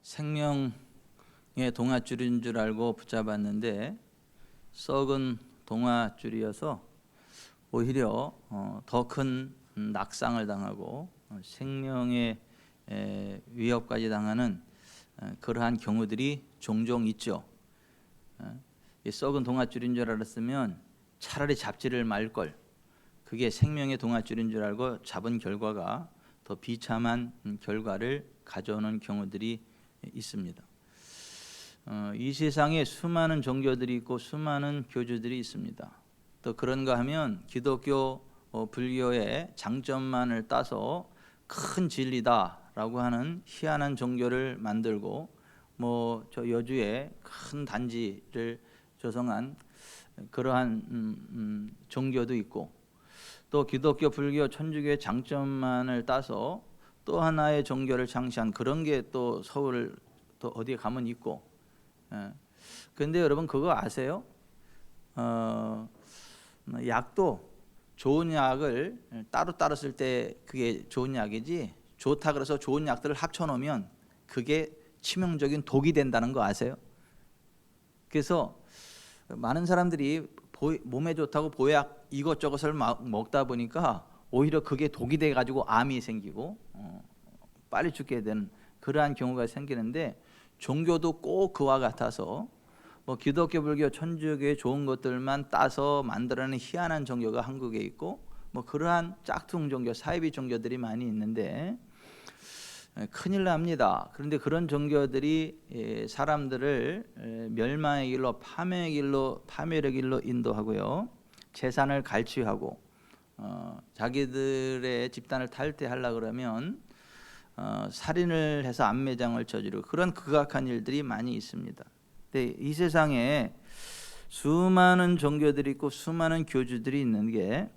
생명의 동아줄인 줄 알고 붙잡았는데 썩은 동아줄이어서 오히려 더 큰 낙상을 당하고 생명의 위협까지 당하는 그러한 경우들이 종종 있죠. 이 썩은 동아줄인 줄 알았으면 차라리 잡지를 말 걸. 그게 생명의 동아줄인 줄 알고 잡은 결과가 더 비참한 결과를 가져오는 경우들이 있습니다. 이 세상에 수많은 종교들이 있고 수많은 교주들이 있습니다. 또 그런가 하면 기독교, 불교의 장점만을 따서 큰 진리다라고 하는 희한한 종교를 만들고 저 여주에 큰 단지를 조성한 그러한 종교도 있고, 또 기독교, 불교, 천주교의 장점만을 따서 또 하나의 종교를 창시한 그런 게 또 서울 또 어디에 가면 있고. 그런데 여러분 그거 아세요? 약도 좋은 약을 따로 쓸 때 그게 좋은 약이지, 좋다 그래서 좋은 약들을 합쳐놓으면 그게 치명적인 독이 된다는 거 아세요? 그래서 많은 사람들이 몸에 좋다고 보약 이것저것을 막 먹다 보니까 오히려 그게 독이 돼가지고 암이 생기고 빨리 죽게 되는 그러한 경우가 생기는데, 종교도 꼭 그와 같아서 기독교, 불교, 천주교의 좋은 것들만 따서 만들어낸 희한한 종교가 한국에 있고, 그러한 짝퉁 종교, 사이비 종교들이 많이 있는데 큰일 납니다. 그런데 그런 종교들이 사람들을 멸망의 길로, 파멸의 길로 인도하고요, 재산을 갈취하고 자기들의 집단을 탈퇴하려고 그러면 살인을 해서 암매장을 저지르고 그런 극악한 일들이 많이 있습니다. 근데 이 세상에 수많은 종교들이 있고 수많은 교주들이 있는 게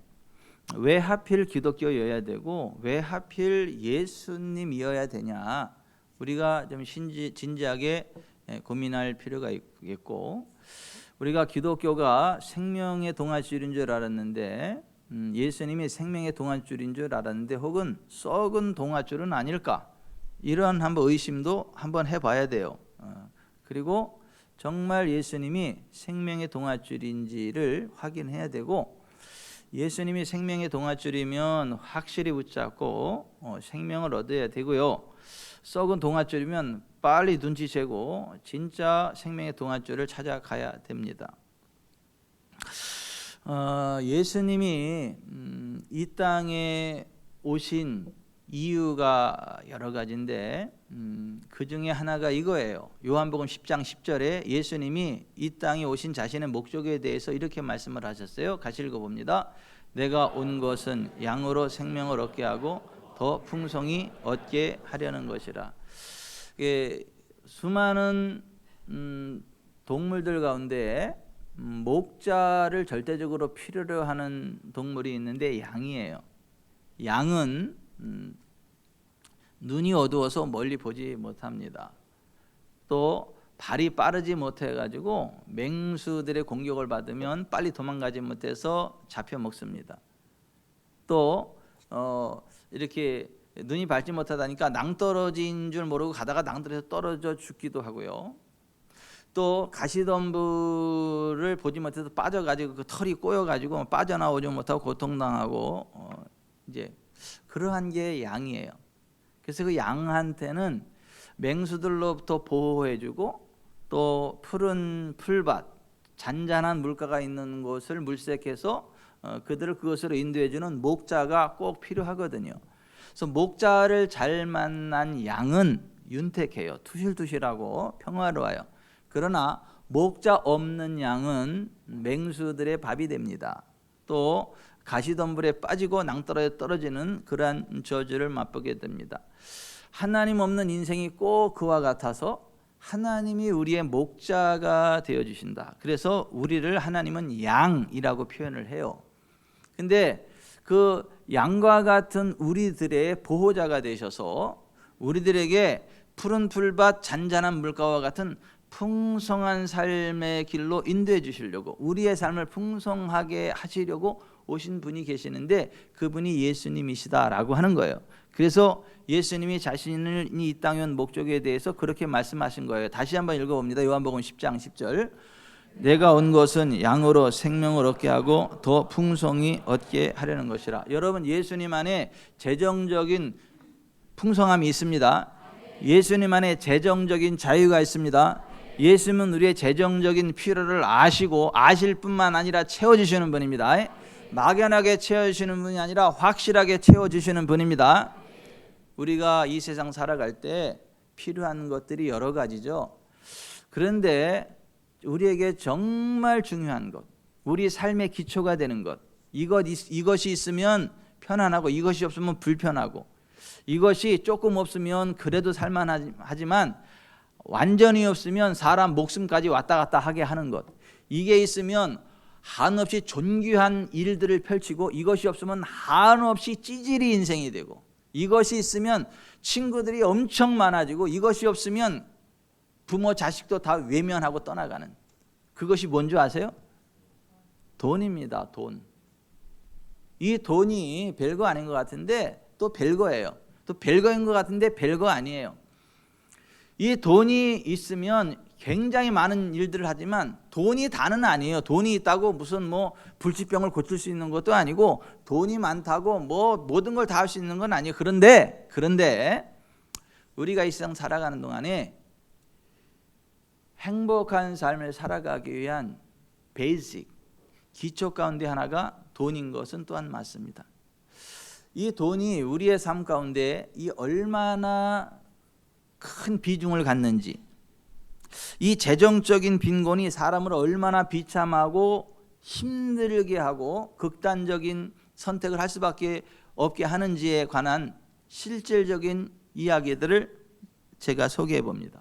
왜 하필 기독교여야 되고 왜 하필 예수님이어야 되냐, 우리가 좀 진지하게 고민할 필요가 있겠고, 우리가 기독교가 생명의 동아줄인 줄 알았는데 예수님이 생명의 동아줄인 줄 알았는데 혹은 썩은 동아줄은 아닐까, 이런 한번 의심도 한번 해봐야 돼요. 그리고 정말 예수님이 생명의 동아줄인지를 확인해야 되고, 예수님이 생명의 동아줄이면 확실히 붙잡고 생명을 얻어야 되고요, 썩은 동아줄이면 빨리 눈치채고 진짜 생명의 동아줄을 찾아가야 됩니다. 예수님이 이 땅에 오신 이유가 여러 가지인데 그 중에 하나가 이거예요. 요한복음 10장 10절에 예수님이 이 땅에 오신 자신의 목적에 대해서 이렇게 말씀을 하셨어요. 같이 읽어봅니다. 내가 온 것은 양으로 생명을 얻게 하고 더 풍성히 얻게 하려는 것이라. 수많은 동물들 가운데 목자를 절대적으로 필요로 하는 동물이 있는데 양이에요. 양은 눈이 어두워서 멀리 보지 못합니다. 또 발이 빠르지 못해가지고 맹수들의 공격을 받으면 빨리 도망가지 못해서 잡혀 먹습니다. 또 이렇게 눈이 밝지 못하다니까 낭떠러지인 줄 모르고 가다가 낭떠러져서 떨어져 죽기도 하고요. 또 가시덤불을 보지 못해서 빠져가지고 그 털이 꼬여가지고 빠져나오지 못하고 고통당하고 이제 그러한 게 양이에요. 그래서 그 양한테는 맹수들로부터 보호해주고 또 푸른 풀밭, 잔잔한 물가가 있는 곳을 물색해서 그들을 그것으로 인도해주는 목자가 꼭 필요하거든요. 그래서 목자를 잘 만난 양은 윤택해요. 투실투실하고 평화로워요. 그러나 목자 없는 양은 맹수들의 밥이 됩니다. 또 가시덤불에 빠지고 낭떠러지에 떨어지는 그러한 저주를 맛보게 됩니다. 하나님 없는 인생이 꼭 그와 같아서 하나님이 우리의 목자가 되어주신다. 그래서 우리를 하나님은 양이라고 표현을 해요. 근데 그 양과 같은 우리들의 보호자가 되셔서 우리들에게 푸른 풀밭, 잔잔한 물가와 같은 풍성한 삶의 길로 인도해 주시려고, 우리의 삶을 풍성하게 하시려고 오신 분이 계시는데 그분이 예수님이시다라고 하는 거예요. 그래서 예수님이 자신이 이 땅에 온 목적에 대해서 그렇게 말씀하신 거예요. 다시 한번 읽어봅니다. 요한복음 10장 10절. 내가 온 것은 양으로 생명을 얻게 하고 더 풍성히 얻게 하려는 것이라. 여러분, 예수님 안에 재정적인 풍성함이 있습니다. 예수님 안에 재정적인 자유가 있습니다. 예수님은 우리의 재정적인 필요를 아시고 아실 뿐만 아니라 채워주시는 분입니다. 막연하게 채워주시는 분이 아니라 확실하게 채워주시는 분입니다. 우리가 이 세상 살아갈 때 필요한 것들이 여러 가지죠. 그런데 우리에게 정말 중요한 것, 우리 삶의 기초가 되는 것, 이것이 있으면 편안하고 이것이 없으면 불편하고, 이것이 조금 없으면 그래도 살만하지만 완전히 없으면 사람 목숨까지 왔다 갔다 하게 하는 것, 이게 있으면 한없이 존귀한 일들을 펼치고 이것이 없으면 한없이 찌질이 인생이 되고, 이것이 있으면 친구들이 엄청 많아지고 이것이 없으면 부모 자식도 다 외면하고 떠나가는, 그것이 뭔지 아세요? 돈입니다. 돈. 이 돈이 별거 아닌 것 같은데 또 별거예요. 또 별거인 것 같은데 별거 아니에요. 이 돈이 있으면 굉장히 많은 일들을 하지만 돈이 다는 아니에요. 돈이 있다고 무슨 뭐 불치병을 고칠 수 있는 것도 아니고, 돈이 많다고 뭐 모든 걸 다 할 수 있는 건 아니에요. 그런데 우리가 이 세상 살아가는 동안에 행복한 삶을 살아가기 위한 베이직, 기초 가운데 하나가 돈인 것은 또한 맞습니다. 이 돈이 우리의 삶 가운데 이 얼마나 큰 비중을 갖는지, 이 재정적인 빈곤이 사람을 얼마나 비참하고 힘들게 하고 극단적인 선택을 할 수밖에 없게 하는지에 관한 실질적인 이야기들을 제가 소개해 봅니다.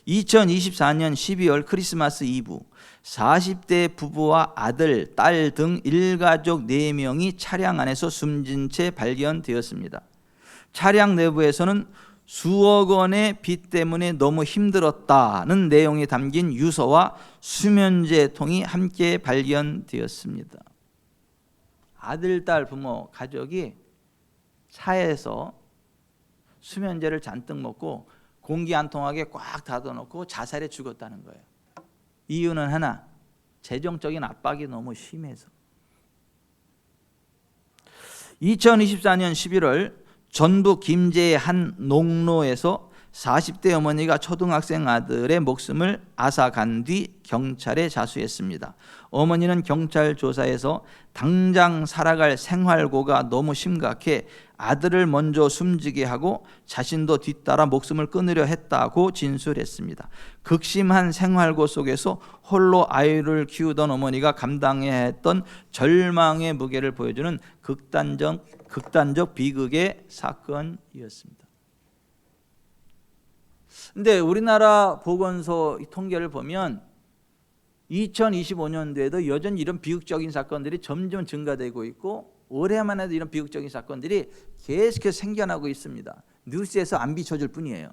2024년 12월 크리스마스 이브, 40대 부부와 아들, 딸 등 일가족 4명이 차량 안에서 숨진 채 발견되었습니다. 차량 내부에서는 수억 원의 빚 때문에 너무 힘들었다는 내용이 담긴 유서와 수면제 통이 함께 발견되었습니다. 아들, 딸, 부모, 가족이 차에서 수면제를 잔뜩 먹고 공기 안 통하게 꽉 닫아놓고 자살해 죽었다는 거예요. 이유는 하나, 재정적인 압박이 너무 심해서. 2024년 11월 전북 김제의 한 농로에서 40대 어머니가 초등학생 아들의 목숨을 앗아간 뒤 경찰에 자수했습니다. 어머니는 경찰 조사에서 당장 살아갈 생활고가 너무 심각해 아들을 먼저 숨지게 하고 자신도 뒤따라 목숨을 끊으려 했다고 진술했습니다. 극심한 생활고 속에서 홀로 아이를 키우던 어머니가 감당해야 했던 절망의 무게를 보여주는 극단적 비극의 사건이었습니다. 근데 우리나라 보건소 통계를 보면 2025년도에도 여전히 이런 비극적인 사건들이 점점 증가되고 있고, 올해만 해도 이런 비극적인 사건들이 계속해서 생겨나고 있습니다. 뉴스에서 안 비춰줄 뿐이에요.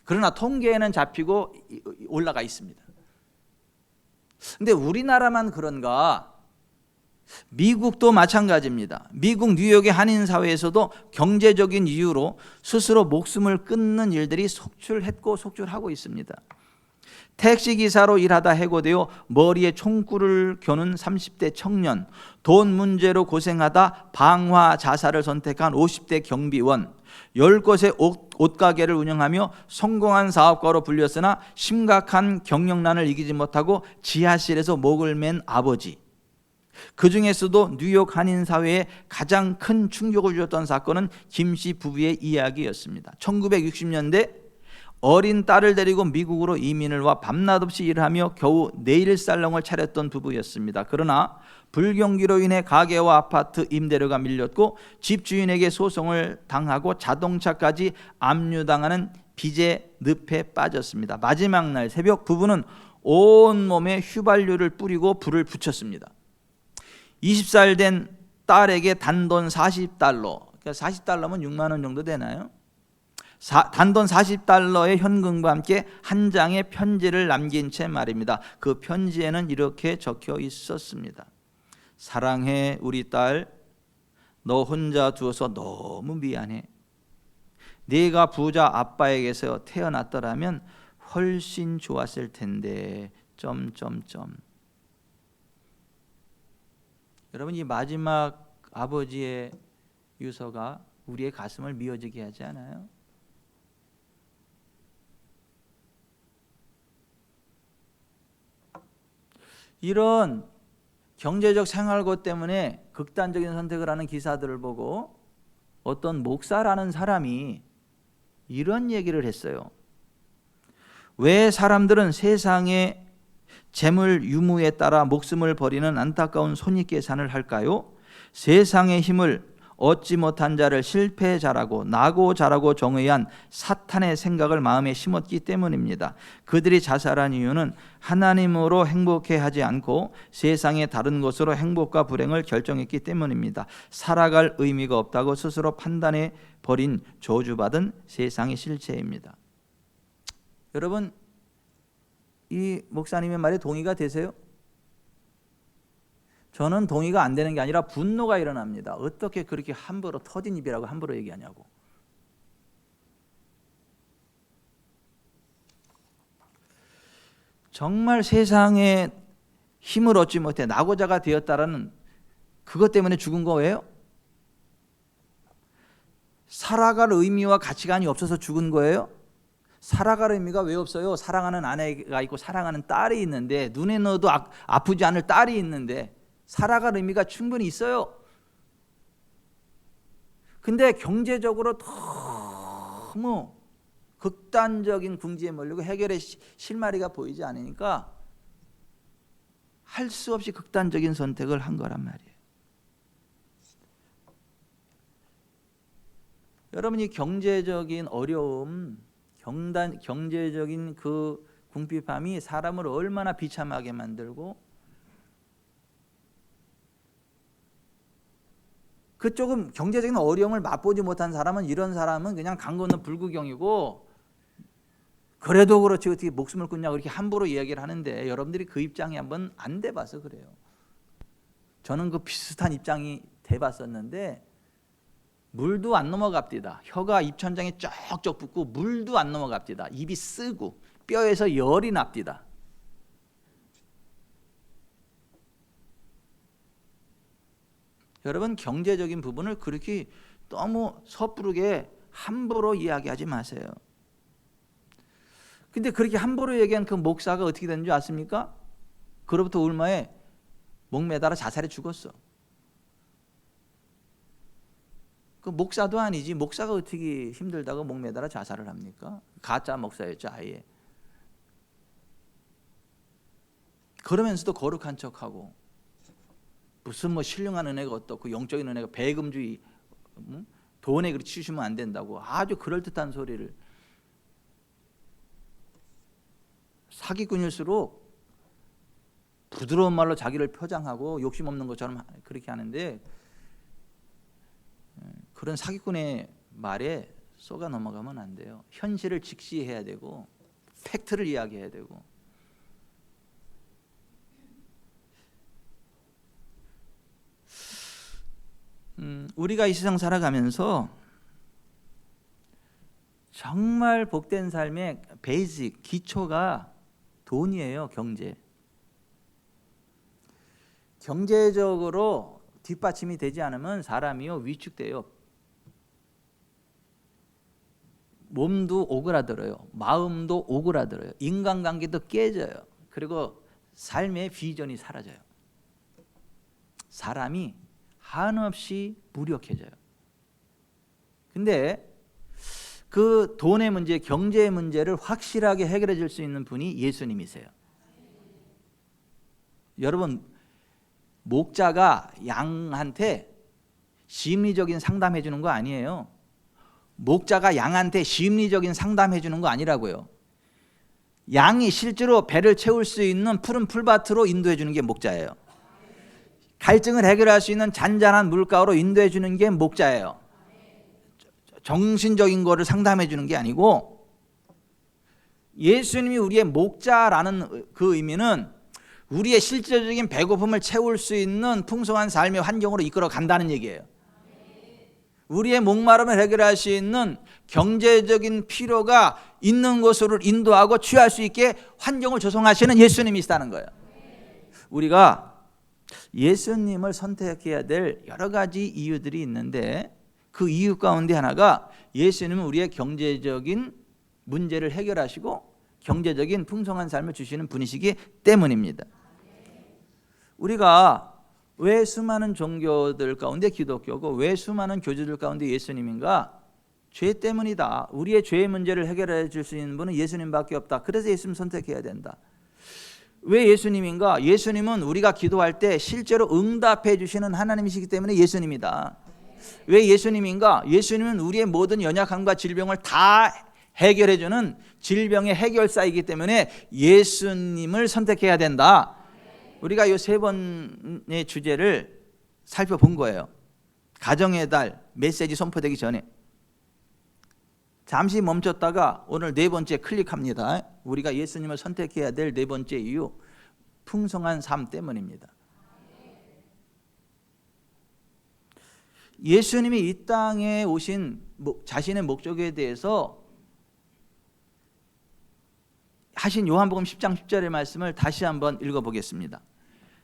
그러나 통계에는 잡히고 올라가 있습니다. 근데 우리나라만 그런가? 미국도 마찬가지입니다. 미국 뉴욕의 한인사회에서도 경제적인 이유로 스스로 목숨을 끊는 일들이 속출했고 속출하고 있습니다. 택시기사로 일하다 해고되어 머리에 총구를 겨눈 30대 청년, 돈 문제로 고생하다 방화 자살을 선택한 50대 경비원, 10곳의 옷가게를 운영하며 성공한 사업가로 불렸으나 심각한 경영난을 이기지 못하고 지하실에서 목을 맨 아버지, 그 중에서도 뉴욕 한인사회에 가장 큰 충격을 주었던 사건은 김씨 부부의 이야기였습니다. 1960년대 어린 딸을 데리고 미국으로 이민을 와 밤낮 없이 일을 하며 겨우 네일 살롱을 차렸던 부부였습니다. 그러나 불경기로 인해 가게와 아파트 임대료가 밀렸고 집주인에게 소송을 당하고 자동차까지 압류당하는 빚의 늪에 빠졌습니다. 마지막 날 새벽 부부는 온몸에 휘발유를 뿌리고 불을 붙였습니다. 20살 된 딸에게 단돈 $40, 그러니까 $40면 6만 원 정도 되나요? 단돈 $40의 현금과 함께 한 장의 편지를 남긴 채 말입니다. 그 편지에는 이렇게 적혀 있었습니다. 사랑해 우리 딸, 너 혼자 두어서 너무 미안해. 네가 부자 아빠에게서 태어났더라면 훨씬 좋았을 텐데. 여러분, 이 마지막 아버지의 유서가 우리의 가슴을 미어지게 하지 않아요? 이런 경제적 생활고 때문에 극단적인 선택을 하는 기사들을 보고 어떤 목사라는 사람이 이런 얘기를 했어요. 왜 사람들은 세상의 재물 유무에 따라 목숨을 버리는 안타까운 손익계산을 할까요? 세상의 힘을 얻지 못한 자를 실패자라고 나고 자라고 정의한 사탄의 생각을 마음에 심었기 때문입니다. 그들이 자살한 이유는 하나님으로 행복해하지 않고 세상의 다른 것으로 행복과 불행을 결정했기 때문입니다. 살아갈 의미가 없다고 스스로 판단해 버린 저주받은 세상의 실체입니다. 여러분, 이 목사님의 말에 동의가 되세요? 저는 동의가 안 되는 게 아니라 분노가 일어납니다. 어떻게 그렇게 함부로 터진 입이라고 함부로 얘기하냐고. 정말 세상에 힘을 얻지 못해 낙오자가 되었다라는 그것 때문에 죽은 거예요? 살아갈 의미와 가치관이 없어서 죽은 거예요? 살아갈 의미가 왜 없어요? 사랑하는 아내가 있고 사랑하는 딸이 있는데, 눈에 넣어도 아프지 않을 딸이 있는데 살아갈 의미가 충분히 있어요. 근데 경제적으로 너무 극단적인 궁지에 몰리고 해결의 실마리가 보이지 않으니까 할 수 없이 극단적인 선택을 한 거란 말이에요. 여러분이 경제적인 어려움, 경제적인 그 궁핍함이 사람을 얼마나 비참하게 만들고, 그 조금 경제적인 어려움을 맛보지 못한 사람은, 이런 사람은 그냥 강 건너 불구경이고, 그래도 그렇지 어떻게 목숨을 끊냐고 그렇게 함부로 이야기를 하는데, 여러분들이 그 입장이 한번 안 돼봐서 그래요. 저는 그 비슷한 입장이 돼봤었는데 물도 안 넘어갑디다. 혀가 입천장에 쩍쩍 붙고 물도 안 넘어갑디다. 입이 쓰고 뼈에서 열이 납디다. 여러분, 경제적인 부분을 그렇게 너무 섣부르게 함부로 이야기하지 마세요. 근데 그렇게 함부로 얘기한 그 목사가 어떻게 됐는지 아십니까? 그로부터 얼마에 목매달아 자살해 죽었어. 그 목사도 아니지, 목사가 어떻게 힘들다고 목매달아 자살을 합니까? 가짜 목사였죠, 아예. 그러면서도 거룩한 척하고, 무슨 뭐 신령한 은혜가 어떻고 영적인 은혜가 배금주의, 돈에 그렇게 치우시면 안 된다고 아주 그럴듯한 소리를. 사기꾼일수록 부드러운 말로 자기를 표장하고 욕심 없는 것처럼 그렇게 하는데, 그런 사기꾼의 말에 쏘가 넘어가면 안 돼요. 현실을 직시해야 되고 팩트를 이야기해야 되고. 우리가 이 세상 살아가면서 정말 복된 삶의 베이직, 기초가 돈이에요. 경제적으로 뒷받침이 되지 않으면 사람이요 위축돼요. 몸도 오그라들어요. 마음도 오그라들어요. 인간관계도 깨져요. 그리고 삶의 비전이 사라져요. 사람이 한없이 무력해져요. 근데 그 돈의 문제, 경제의 문제를 확실하게 해결해 줄 수 있는 분이 예수님이세요. 여러분, 목자가 양한테 심리적인 상담해 주는 거 아니에요. 목자가 양한테 심리적인 상담해 주는 거 아니라고요. 양이 실제로 배를 채울 수 있는 푸른 풀밭으로 인도해 주는 게 목자예요. 갈증을 해결할 수 있는 잔잔한 물가로 인도해 주는 게 목자예요. 정신적인 거를 상담해 주는 게 아니고, 예수님이 우리의 목자라는 그 의미는 우리의 실질적인 배고픔을 채울 수 있는 풍성한 삶의 환경으로 이끌어 간다는 얘기예요. 우리의 목마름을 해결할 수 있는 경제적인 필요가 있는 곳으로 인도하고 취할 수 있게 환경을 조성하시는 예수님이 있다는 거예요. 우리가 예수님을 선택해야 될 여러 가지 이유들이 있는데 그 이유 가운데 하나가 예수님은 우리의 경제적인 문제를 해결하시고 경제적인 풍성한 삶을 주시는 분이시기 때문입니다. 우리가 왜 수많은 종교들 가운데 기독교고 왜 수많은 교주들 가운데 예수님인가? 죄 때문이다. 우리의 죄의 문제를 해결해 줄 수 있는 분은 예수님밖에 없다. 그래서 예수님 선택해야 된다. 왜 예수님인가? 예수님은 우리가 기도할 때 실제로 응답해 주시는 하나님이시기 때문에 예수님이다. 왜 예수님인가? 예수님은 우리의 모든 연약함과 질병을 다 해결해 주는 질병의 해결사이기 때문에 예수님을 선택해야 된다. 우리가 이 세 번의 주제를 살펴본 거예요. 가정의 달 메시지 선포되기 전에 잠시 멈췄다가 오늘 네 번째 클릭합니다. 우리가 예수님을 선택해야 될 네 번째 이유, 풍성한 삶 때문입니다. 예수님이 이 땅에 오신 자신의 목적에 대해서 하신 요한복음 10장 10절의 말씀을 다시 한번 읽어보겠습니다.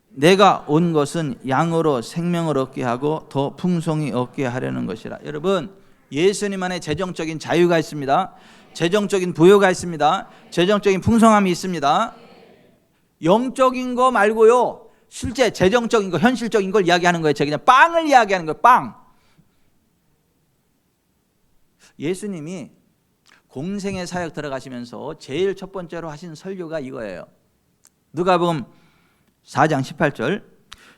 내가 온 것은 양으로 생명을 얻게 하고 더 풍성히 얻게 하려는 것이라. 여러분, 예수님 안에 재정적인 자유가 있습니다. 재정적인 부여가 있습니다. 재정적인 풍성함이 있습니다. 영적인 거 말고요, 실제 재정적인 거, 현실적인 걸 이야기하는 거예요. 제가 그냥 빵을 이야기하는 거예요. 빵. 예수님이 공생의 사역 들어가시면서 제일 첫 번째로 하신 설교가 이거예요. 누가복음 4장 18절,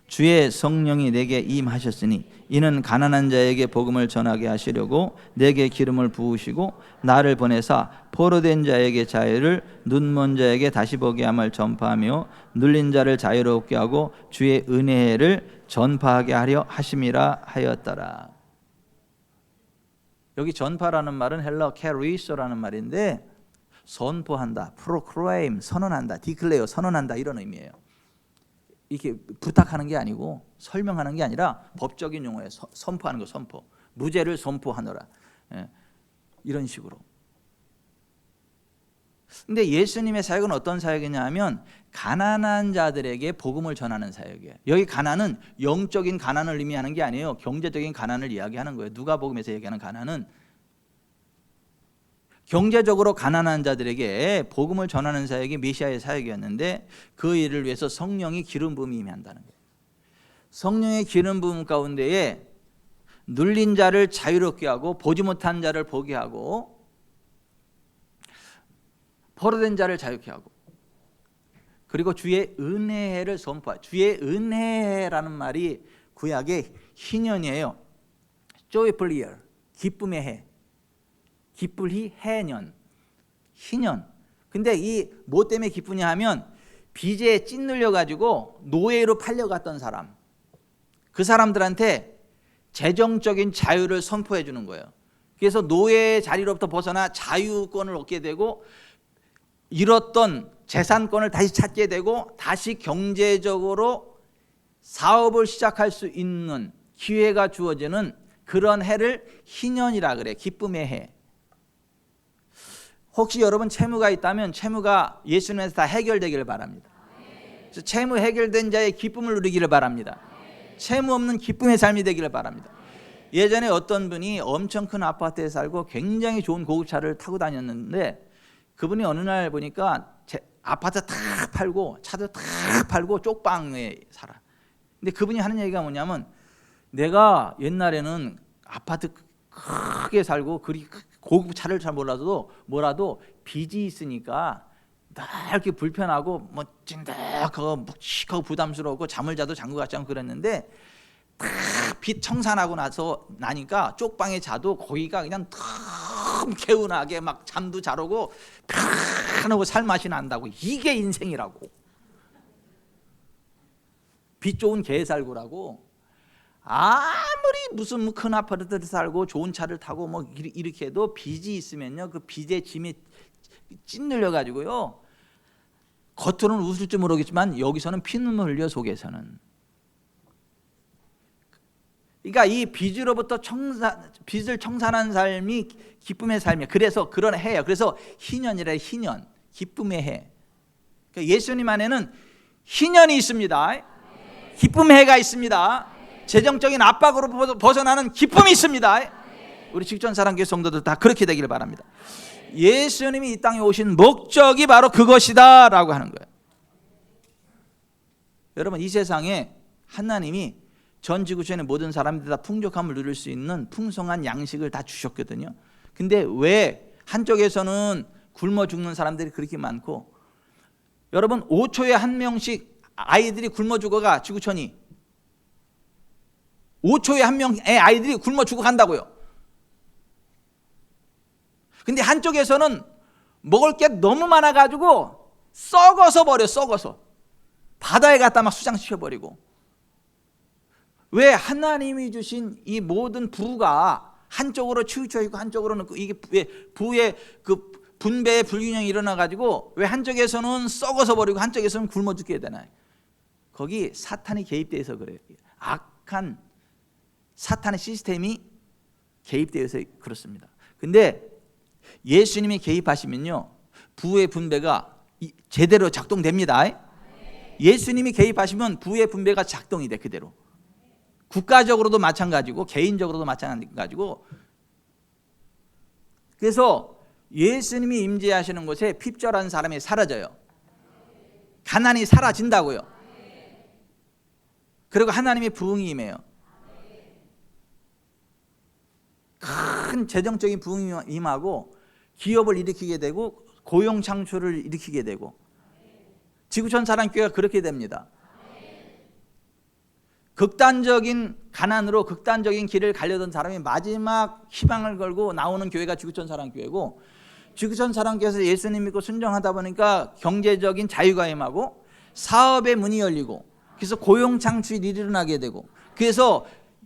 주의 성령이 내게 임하셨으니 이는 가난한 자에게 복음을 전하게 하시려고 내게 기름을 부으시고 나를 보내사 포로된 자에게 자유를, 눈먼 자에게 다시 보게 함을 전파하며 눌린 자를 자유롭게 하고 주의 은혜를 전파하게 하려 하심이라 하였더라. 여기 전파라는 말은 헬러 캐리소라는 말인데 선포한다, 프로클레임, 선언한다, 디클레어, 선언한다 이런 의미예요. 이렇게 부탁하는 게 아니고 설명하는 게 아니라 법적인 용어에 선포하는 거, 선포. 무죄를 선포하노라. 이런 식으로. 근데 예수님의 사역은 어떤 사역이냐 하면 가난한 자들에게 복음을 전하는 사역이에요. 여기 가난은 영적인 가난을 의미하는 게 아니에요. 경제적인 가난을 이야기하는 거예요. 누가복음에서 얘기하는 가난은 경제적으로 가난한 자들에게 복음을 전하는 사역이 메시아의 사역이었는데 그 일을 위해서 성령이 기름 부음이 임한다는 거예요. 성령의 기름 부음 가운데에 눌린 자를 자유롭게 하고 보지 못한 자를 보게 하고 포로된 자를 자유케 하고 그리고 주의 은혜를 선포하. 주의 은혜라는 말이 구약의 희년이에요. joyful year, 기쁨의 해. 기쁠히 해년, 희년. 근데 이 뭐 때문에 기쁘냐 하면 빚에 찐눌려 가지고 노예로 팔려갔던 사람, 그 사람들한테 재정적인 자유를 선포해 주는 거예요. 그래서 노예의 자리로부터 벗어나 자유권을 얻게 되고 잃었던 재산권을 다시 찾게 되고 다시 경제적으로 사업을 시작할 수 있는 기회가 주어지는 그런 해를 희년이라 그래. 기쁨의 해. 혹시 여러분 채무가 있다면 채무가 예수님에서 다 해결되기를 바랍니다. 그래서 채무 해결된 자의 기쁨을 누리기를 바랍니다. 채무 없는 기쁨의 삶이 되기를 바랍니다. 예전에 어떤 분이 엄청 큰 아파트에 살고 굉장히 좋은 고급차를 타고 다녔는데 그분이 어느 날 보니까 아파트 다 팔고 차도 다 팔고 쪽방에 살아. 근데 그분이 하는 얘기가 뭐냐면 내가 옛날에는 아파트 크게 살고 그리 고급 차를 잘 뭐라도 빚이 있으니까 나 이렇게 불편하고 뭐 찐득하고 묵직하고 부담스러웠고 잠을 자도 잠글 같지 않고 그랬는데 다 빚 청산하고 나니까 쪽방에 자도 거기가 그냥 참 개운하게 막 잠도 잘 오고 편하고 살맛이 난다고. 이게 인생이라고. 빚 좋은 개 살고라고. 아무리 무슨 큰 아파트에 살고 좋은 차를 타고 뭐 이렇게 해도 빚이 있으면요 그 빚의 짐에 찐들려 가지고요 겉으로는 웃을지 모르겠지만 여기서는 피눈물 흘려 속에서는. 그러니까 이 빚을 청산한 삶이 기쁨의 삶이에요. 그래서 그런 해예요. 그래서 희년이라 희년, 기쁨의 해. 그러니까 예수님 안에는 희년이 있습니다. 기쁨의 해가 있습니다. 재정적인 압박으로 벗어나는 기쁨이 있습니다. 우리 직전사랑교회 성도들 다 그렇게 되기를 바랍니다. 예수님이 이 땅에 오신 목적이 바로 그것이다 라고 하는 거예요. 여러분, 이 세상에 하나님이 전 지구촌의 모든 사람들이 다 풍족함을 누릴 수 있는 풍성한 양식을 다 주셨거든요. 근데 왜 한쪽에서는 굶어 죽는 사람들이 그렇게 많고, 여러분 5초에 한 명씩 아이들이 굶어 죽어가, 지구촌이 5초에 한 명의 아이들이 굶어 죽어간다고요. 근데 한쪽에서는 먹을 게 너무 많아가지고 썩어서 버려. 썩어서 바다에 갖다 막 수장시켜버리고. 왜? 하나님이 주신 이 모든 부가 한쪽으로 치우쳐 있고 한쪽으로는 이게 부의 그 분배의 불균형이 일어나가지고 왜 한쪽에서는 썩어서 버리고 한쪽에서는 굶어 죽게 되나요? 거기 사탄이 개입돼서 그래요. 악한 사탄의 시스템이 개입되어서 그렇습니다. 근데 예수님이 개입하시면요, 부의 분배가 제대로 작동됩니다. 예수님이 개입하시면 부의 분배가 작동이 돼. 그대로 국가적으로도 마찬가지고 개인적으로도 마찬가지고. 그래서 예수님이 임재하시는 곳에 핍절한 사람이 사라져요. 가난이 사라진다고요. 그리고 하나님의 부흥이 임해요. 큰 재정적인 부흥이 임하고 기업을 일으키게 되고 고용 창출을 일으키게 되고, 지구촌 사랑교회가 그렇게 됩니다. 극단적인 가난으로 극단적인 길을 가려던 사람이 마지막 희망을 걸고 나오는 교회가 지구촌 사랑교회고, 지구촌 사랑교회에서 예수님 믿고 순종하다 보니까 경제적인 자유가 임하고 사업의 문이 열리고, 그래서 고용 창출이 일어나게 되고, 그래서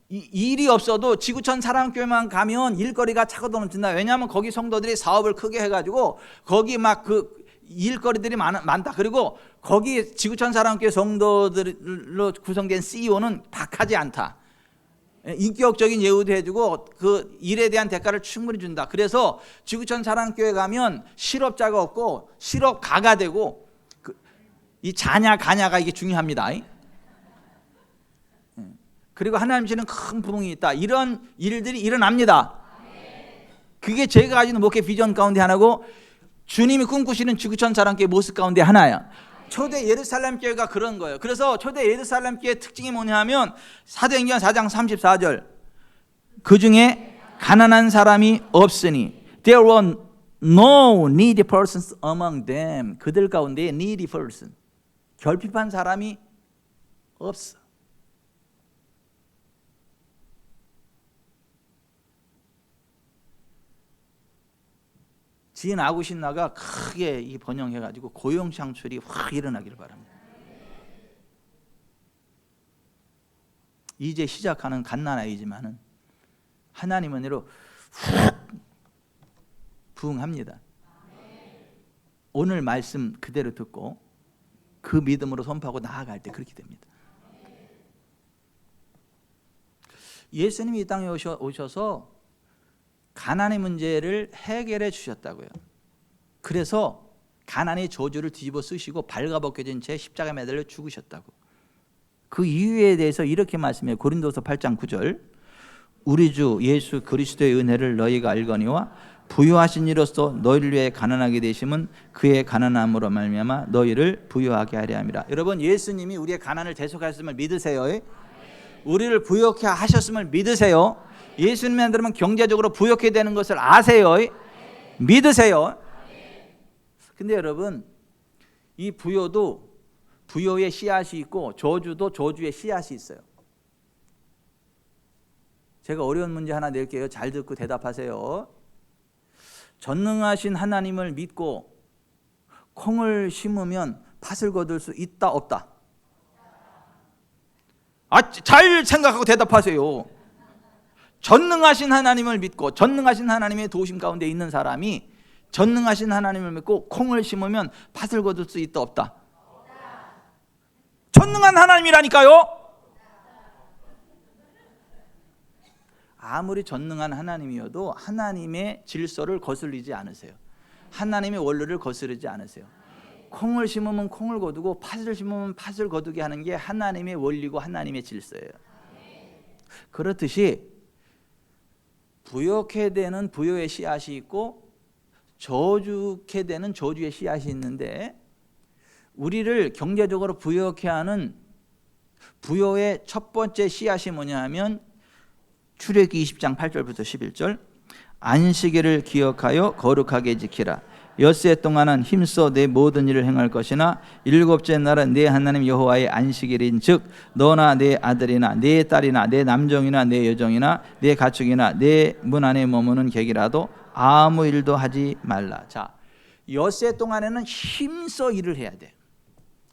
일이 없어도 지구촌 사랑교회만 가면 일거리가 차고 넘친다. 왜냐하면 거기 성도들이 사업을 크게 해가지고 거기 막 그 일거리들이 많다. 그리고 거기 지구촌 사랑교회 성도들로 구성된 CEO는 박하지 않다. 인격적인 예우도 해주고 그 일에 대한 대가를 충분히 준다. 그래서 지구촌 사랑교회 가면 실업자가 없고 실업가가 되고, 이 자냐 가냐가 이게 중요합니다. 그리고 하나님 주시는 큰 부흥이 있다. 이런 일들이 일어납니다. 그게 제가 가지는 목회 비전 가운데 하나고 주님이 꿈꾸시는 지구촌 사랑교회 모습 가운데 하나야. 초대 예루살렘 교회가 그런 거예요. 그래서 초대 예루살렘 교회의 특징이 뭐냐면 사도행전 4장 34절, 그 중에 가난한 사람이 없으니 there were no needy persons among them. 그들 가운데 needy person, 결핍한 사람이 없어. 지인 아구신나가 크게 이 번영해가지고 고용 창출이 확 일어나기를 바랍니다. 이제 시작하는 갓난아이지만은 하나님 은혜로 훅 부흥합니다. 오늘 말씀 그대로 듣고 그 믿음으로 선포하고 나아갈 때 그렇게 됩니다. 예수님이 이 땅에 오셔서 가난의 문제를 해결해 주셨다고요. 그래서 가난의 저주를 뒤집어 쓰시고 발가벗겨진 채 십자가에 매달려 죽으셨다고. 그 이유에 대해서 이렇게 말씀해요. 고린도서 8장 9절, 우리 주 예수 그리스도의 은혜를 너희가 알거니와 부유하신 이로써 너희를 위해 가난하게 되심은 그의 가난함으로 말미암아 너희를 부유하게 하려 함이라. 여러분, 예수님이 우리의 가난을 대속하셨음을 믿으세요? 우리를 부유하게 하셨음을 믿으세요? 예수님의 안들면 경제적으로 부유하게 되는 것을 아세요? 믿으세요? 근데 여러분, 이 부요도 부요의 씨앗이 있고 저주도 저주의 씨앗이 있어요. 제가 어려운 문제 하나 낼게요. 잘 듣고 대답하세요. 전능하신 하나님을 믿고 콩을 심으면 팥을 거둘 수 있다 없다? 잘 생각하고 대답하세요. 전능하신 하나님을 믿고 전능하신 하나님의 도우심 가운데 있는 사람이 전능하신 하나님을 믿고 콩을 심으면 팥을 거둘 수 있다 없다? 전능한 하나님이라니까요. 아무리 전능한 하나님이어도 하나님의 질서를 거슬리지 않으세요. 하나님의 원리를 거스르지 않으세요. 콩을 심으면 콩을 거두고 팥을 심으면 팥을 거두게 하는 게 하나님의 원리고 하나님의 질서예요. 그렇듯이 부욕해 되는 부요의 씨앗이 있고 저주케 되는 저주의 씨앗이 있는데, 우리를 경제적으로 부욕해 하는 부요의 첫 번째 씨앗이 뭐냐 하면 출애굽기 20장 8절부터 11절, 안식일을 기억하여 거룩하게 지키라. 엿새 동안은 힘써 내 모든 일을 행할 것이나 일곱째 날은 내 하나님 여호와의 안식일인 즉 너나 내 아들이나 내 딸이나 내 남종이나 내 여종이나 내 가축이나 내 문 안에 머무는 객이라도 아무 일도 하지 말라. 자, 엿새 동안에는 힘써 일을 해야 돼.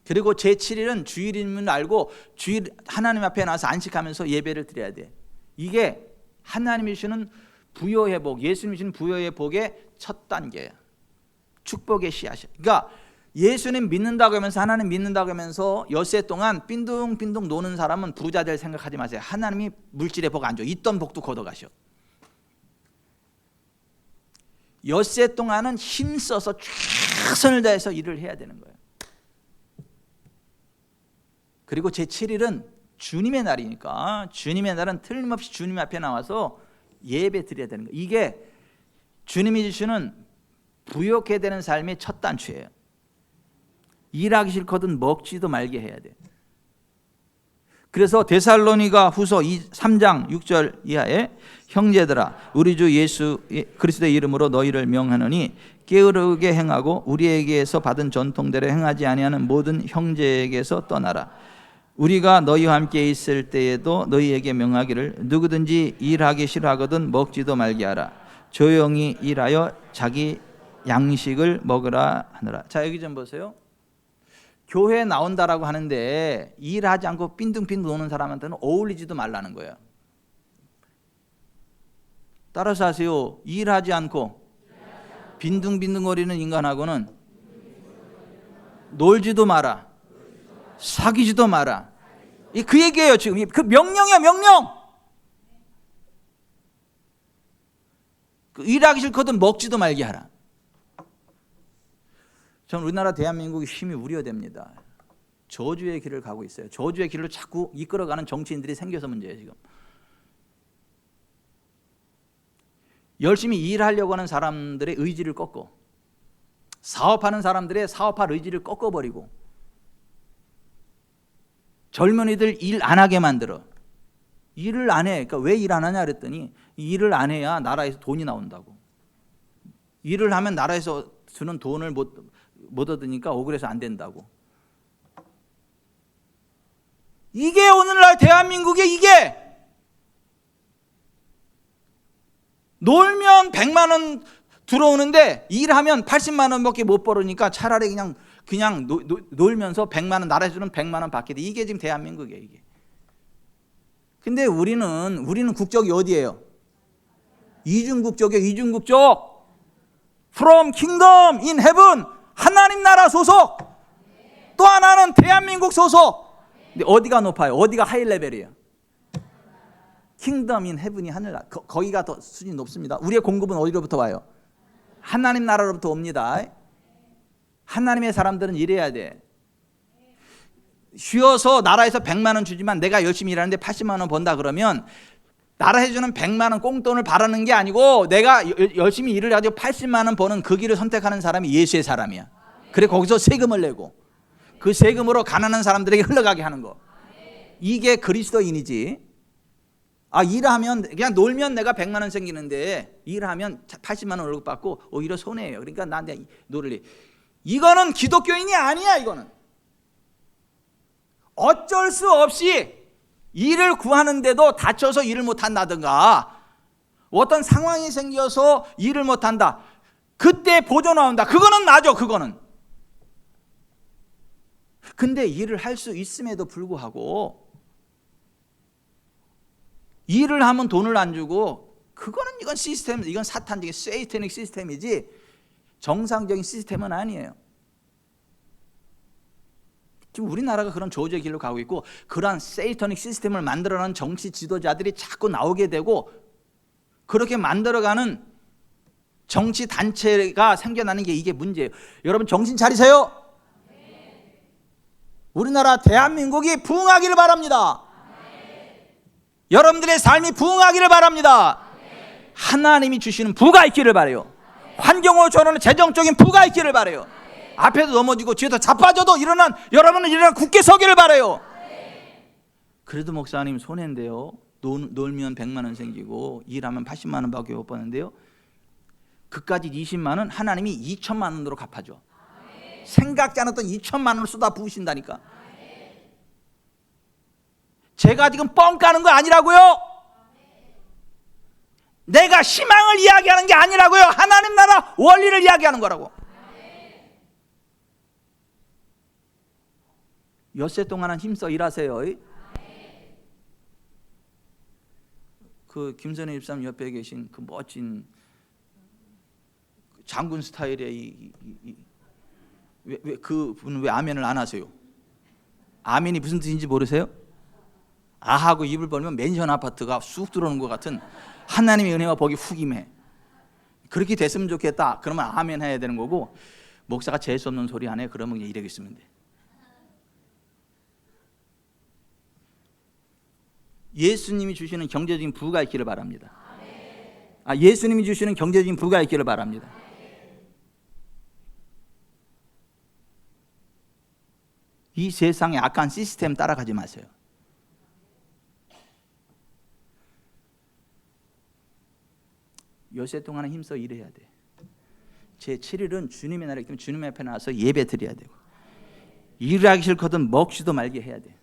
그리고 제7일은 주일임을 알고 주일 하나님 앞에 나와서 안식하면서 예배를 드려야 돼. 이게 하나님이 주시는 부요의 복, 예수님이 주시는 부요의 복의 첫 단계야. 축복의 씨앗이야. 그러니까 예수님 믿는다고 하면서, 하나님 믿는다고 하면서 엿새 동안 빈둥빈둥 노는 사람은 부자 될 생각하지 마세요. 하나님이 물질의 복 안 줘. 있던 복도 걷어가셔. 엿새 동안은 힘써서 최선을 다해서 일을 해야 되는 거예요. 그리고 제7일은 주님의 날이니까 주님의 날은 틀림없이 주님 앞에 나와서 예배 드려야 되는 거예요. 이게 주님이 주시는 부욕해 되는 삶의 첫 단추예요. 일하기 싫거든 먹지도 말게 해야 돼. 그래서 데살로니가 후서 3장 6절 이하에 형제들아 우리 주 예수 그리스도의 이름으로 너희를 명하노니 게으르게 행하고 우리에게서 받은 전통대로 행하지 아니하는 모든 형제에게서 떠나라. 우리가 너희와 함께 있을 때에도 너희에게 명하기를 누구든지 일하기 싫어하거든 먹지도 말게 하라. 조용히 일하여 자기 양식을 먹으라 하느라. 자, 여기 좀 보세요. 교회에 나온다라고 하는데 일하지 않고 빈둥빈둥 노는 사람한테는 어울리지도 말라는 거예요. 따라서 하세요. 일하지 않고 빈둥빈둥거리는 인간하고는 놀지도 마라. 사귀지도 마라. 그 얘기예요. 지금 그 명령이야, 명령. 일하기 싫거든 먹지도 말게 하라. 저는 우리나라 대한민국이 힘이 우려됩니다. 저주의 길을 가고 있어요. 저주의 길로 자꾸 이끌어가는 정치인들이 생겨서 문제예요. 지금 열심히 일하려고 하는 사람들의 의지를 꺾고, 사업하는 사람들의 사업할 의지를 꺾어버리고, 젊은이들 일 안 하게 만들어. 일을 안 해. 그러니까 왜 일 안 하냐 그랬더니 일을 안 해야 나라에서 돈이 나온다고. 일을 하면 나라에서 주는 돈을 못 얻으니까 억울해서 안 된다고. 이게 오늘날 대한민국의 이게 놀면 100만 원 들어오는데 일하면 80만 원밖에 못 벌으니까 차라리 그냥 놀면서 100만 원 나라에서 주는 100만 원 받게 돼. 이게 지금 대한민국이에요, 이게. 근데 우리는 국적이 어디예요? 이중국적이에요, 이중국적. From kingdom in heaven. 하나님 나라 소속. 또 하나는 대한민국 소속. 근데 어디가 높아요? 어디가 하이 레벨이에요? 킹덤 인 헤븐이 하늘나라. 거기가 더 수준이 높습니다. 우리의 공급은 어디로부터 와요? 하나님 나라로부터 옵니다. 하나님의 사람들은 일해야 돼. 쉬어서 나라에서 100만 원 주지만 내가 열심히 일하는데 80만 원 번다 그러면 나라에서 주는 100만 원 꽁돈을 바라는 게 아니고 내가 열심히 일을 가지고 80만 원 버는 그 길을 선택하는 사람이 예수의 사람이야. 그래 거기서 세금을 내고 그 세금으로 가난한 사람들에게 흘러가게 하는 거. 이게 그리스도인이지. 일하면 그냥 놀면 내가 100만 원 생기는데 일하면 80만 원 월급 받고 오히려 손해예요. 그러니까 나한테 놀래. 이거는 기독교인이 아니야. 이거는 어쩔 수 없이 일을 구하는데도 다쳐서 일을 못한다든가 어떤 상황이 생겨서 일을 못한다. 그때 보조 나온다. 그거는 맞아. 그거는. 근데 일을 할 수 있음에도 불구하고 일을 하면 돈을 안 주고 이건 시스템, 이건 사탄적인 세이태닉 시스템이지 정상적인 시스템은 아니에요. 지금 우리나라가 그런 저주의 길로 가고 있고 그러한 세이터닉 시스템을 만들어내는 정치 지도자들이 자꾸 나오게 되고 그렇게 만들어가는 정치 단체가 생겨나는 게 이게 문제예요. 여러분 정신 차리세요. 우리나라 대한민국이 부흥하기를 바랍니다. 여러분들의 삶이 부흥하기를 바랍니다. 하나님이 주시는 부가 있기를 바라요. 환경으로 저러는 재정적인 부가 있기를 바라요. 앞에도 넘어지고 뒤에도 자빠져도 여러분은 일어나 굳게 서기를 바라요. 그래도 목사님 손해인데요. 놀면 100만 원 생기고 일하면 80만 원밖에 못 버는데요. 그까지 20만 원 하나님이 2천만 원으로 갚아줘. 생각지 않았던 2천만 원을 쏟아 부으신다니까. 제가 지금 뻥 까는 거 아니라고요. 내가 희망을 이야기하는 게 아니라고요. 하나님 나라 원리를 이야기하는 거라고. 엿새 동안은 힘써 일하세요. 그 김선혜 집사님 옆에 계신 그 멋진 장군 스타일의 그분은 왜 아멘을 안 하세요? 아멘이 무슨 뜻인지 모르세요? 아하고 입을 벌면 맨션 아파트가 쑥 들어오는 것 같은 하나님의 은혜와 복이 훅 임해. 그렇게 됐으면 좋겠다. 그러면 아멘 해야 되는 거고, 목사가 재수 없는 소리 안 해. 그러면 그냥 이러고 있으면 돼. 예수님이 주시는 경제적인 부가 있기를 바랍니다. 예수님이 주시는 경제적인 부가 있기를 바랍니다. 이 세상의 악한 시스템 따라가지 마세요. 엿새 동안은 힘써 일해야 돼. 제 7일은 주님의 날이기 때문에 주님 앞에 나와서 예배 드려야 되고, 일하기 싫거든 먹지도 말게 해야 돼.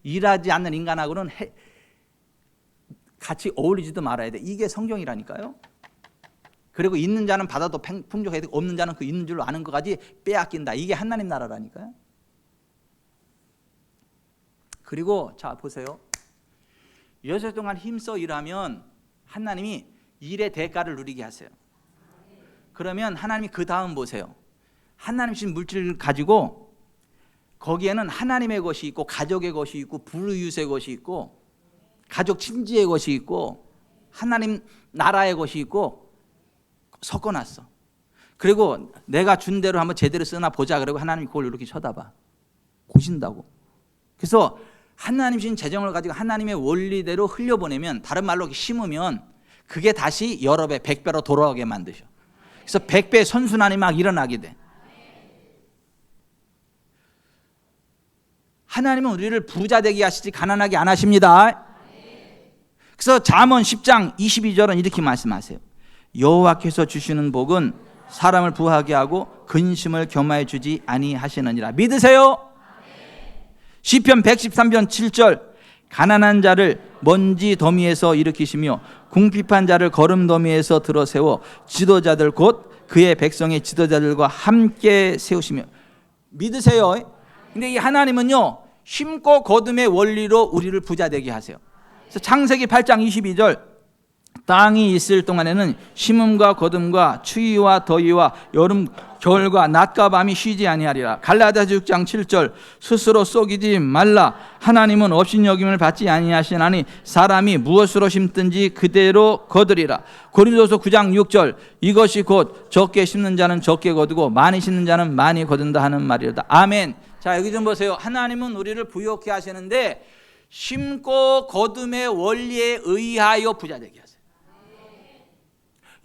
일하지 않는 인간하고는 같이 어울리지도 말아야 돼. 이게 성경이라니까요. 그리고 있는 자는 받아도 풍족해야 되고, 없는 자는 그 있는 줄로 아는 것까지 빼앗긴다. 이게 하나님 나라라니까요. 그리고 자 보세요. 엿새 동안 힘써 일하면 하나님이 일의 대가를 누리게 하세요. 그러면 하나님이 그 다음 보세요. 하나님 주신 물질을 가지고 거기에는 하나님의 것이 있고, 가족의 것이 있고, 불우이웃의 것이 있고, 가족 친지의 것이 있고, 하나님 나라의 것이 있고 섞어놨어. 그리고 내가 준 대로 한번 제대로 쓰나 보자. 그리고 하나님이 그걸 이렇게 쳐다봐. 보신다고. 그래서 하나님 주신 재정을 가지고 하나님의 원리대로 흘려보내면, 다른 말로 심으면 그게 다시 여러 배, 100배로 돌아오게 만드셔. 그래서 100배 선순환이 막 일어나게 돼. 하나님은 우리를 부자 되게 하시지 가난하게 안 하십니다. 그래서 잠언 10장 22절은 이렇게 말씀하세요. 여호와께서 주시는 복은 사람을 부하게 하고 근심을 겸하여 주지 아니하시느니라. 믿으세요? 시편 113편 7절, 가난한 자를 먼지 더미에서 일으키시며 궁핍한 자를 거름 더미에서 들어 세워 지도자들 곧 그의 백성의 지도자들과 함께 세우시며. 믿으세요? 근데 이 하나님은요, 심고 거둠의 원리로 우리를 부자 되게 하세요. 그래서 창세기 8장 22절, 땅이 있을 동안에는 심음과 거둠과 추위와 더위와 여름 겨울과 낮과 밤이 쉬지 아니하리라. 갈라디아서 6장 7절, 스스로 속이지 말라. 하나님은 업신여김을 받지 아니하시나니 사람이 무엇으로 심든지 그대로 거두리라. 고린도서 9장 6절, 이것이 곧 적게 심는 자는 적게 거두고 많이 심는 자는 많이 거둔다 하는 말이로다. 아멘. 자, 여기 좀 보세요. 하나님은 우리를 부욕해 하시는데 심고 거둠의 원리에 의하여 부자 되게 하세요.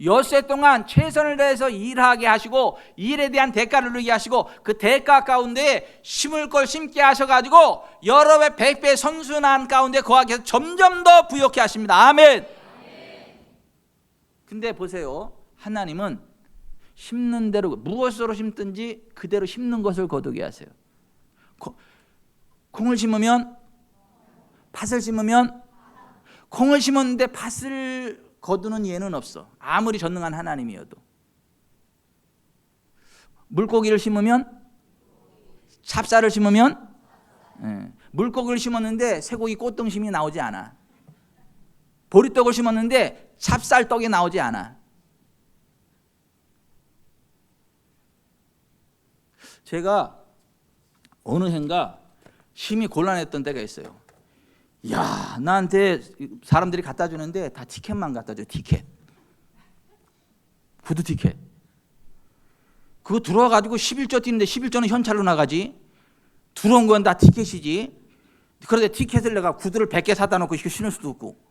엿새 동안 최선을 다해서 일하게 하시고, 일에 대한 대가를 누리게 하시고, 그 대가 가운데 심을 걸 심게 하셔가지고 여러 배 100배 선순환 가운데 거하게 해서 점점 더 부욕해 하십니다. 아멘. 근데 보세요. 하나님은 심는 대로, 무엇으로 심든지 그대로 심는 것을 거두게 하세요. 콩을 심으면, 팥을 심으면, 콩을 심었는데 팥을 거두는 예는 없어. 아무리 전능한 하나님이어도. 물고기를 심으면, 찹쌀을 심으면, 물고기를 심었는데 쇠고기 꽃등심이 나오지 않아. 보리떡을 심었는데 찹쌀떡이 나오지 않아. 제가 어느 해인가 심히 곤란했던 때가 있어요. 야, 나한테 사람들이 갖다 주는데 다 티켓만 갖다 줘. 티켓. 구두 티켓. 그거 들어와가지고 11조 뛰는데 11조는 현찰로 나가지. 들어온 건 다 티켓이지. 그런데 티켓을 내가 구두를 100개 사다 놓고 신을 수도 없고.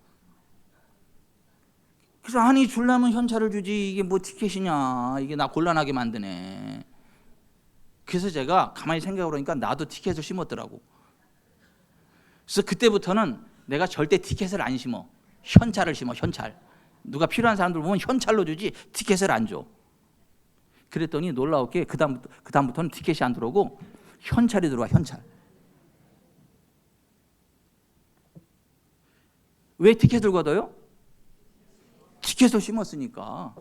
그래서 아니 주려면 현찰을 주지 이게 뭐 티켓이냐. 이게 나 곤란하게 만드네. 그래서 제가 가만히 생각해 보니까 나도 티켓을 심었더라고. 그래서 그때부터는 내가 절대 티켓을 안 심어. 현찰을 심어. 현찰. 누가 필요한 사람들 보면 현찰로 주지 티켓을 안 줘. 그랬더니 놀라웠게 그다음부터는 티켓이 안 들어오고 현찰이 들어와. 현찰. 왜 티켓을 걷어요? 티켓을 심었으니까.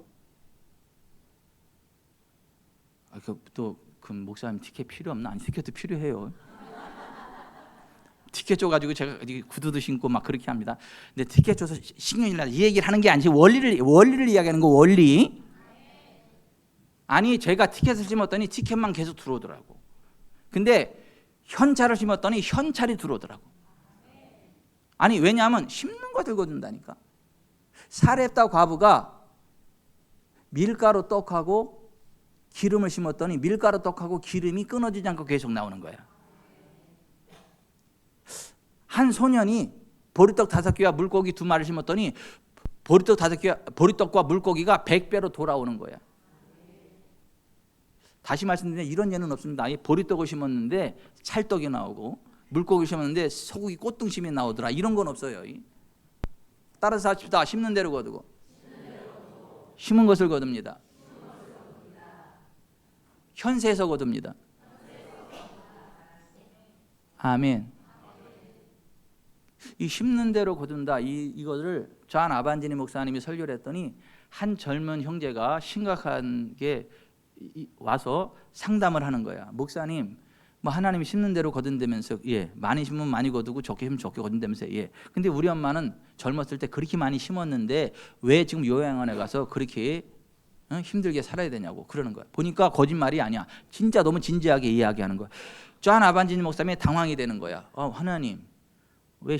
그 목사님 티켓 필요 없나? 아니 티켓도 필요해요. 티켓 줘가지고 제가 구두도 신고 막 그렇게 합니다. 근데 티켓 줘서 신경이 나서 이 얘기를 하는 게 아니지 원리를 이야기하는 거. 원리. 아니 제가 티켓을 심었더니 티켓만 계속 들어오더라고. 근데 현찰을 심었더니 현찰이 들어오더라고. 아니 왜냐하면 심는 거 들고 든다니까. 사렙다 과부가 밀가루 떡하고 기름을 심었더니 밀가루 떡하고 기름이 끊어지지 않고 계속 나오는 거야. 한 소년이 보리떡 5개와 물고기 2마리를 심었더니 보리떡과 물고기가 100배로 돌아오는 거야. 다시 말씀드리면 이런 예는 없습니다. 보리떡을 심었는데 찰떡이 나오고 물고기 심었는데 소고기 꽃등심이 나오더라. 이런 건 없어요. 따라서 합시다. 심는 대로 거두고 심은 것을 거둡니다. 현세에서 거둡니다. 아멘. 이 심는 대로 거둔다. 이거를 존 아반지니 목사님이 설교를 했더니 한 젊은 형제가 심각한 게 와서 상담을 하는 거야. 목사님, 뭐 하나님이 심는 대로 거둔다면서, 예, 많이 심으면 많이 거두고 적게 심으면 적게 거둔다면서, 예. 근데 우리 엄마는 젊었을 때 그렇게 많이 심었는데 왜 지금 요양원에 가서 그렇게 힘들게 살아야 되냐고 그러는 거야. 보니까 거짓말이 아니야. 진짜 너무 진지하게 이야기하는 거야. 존 아반지니 목사님이 당황이 되는 거야. 하나님, 왜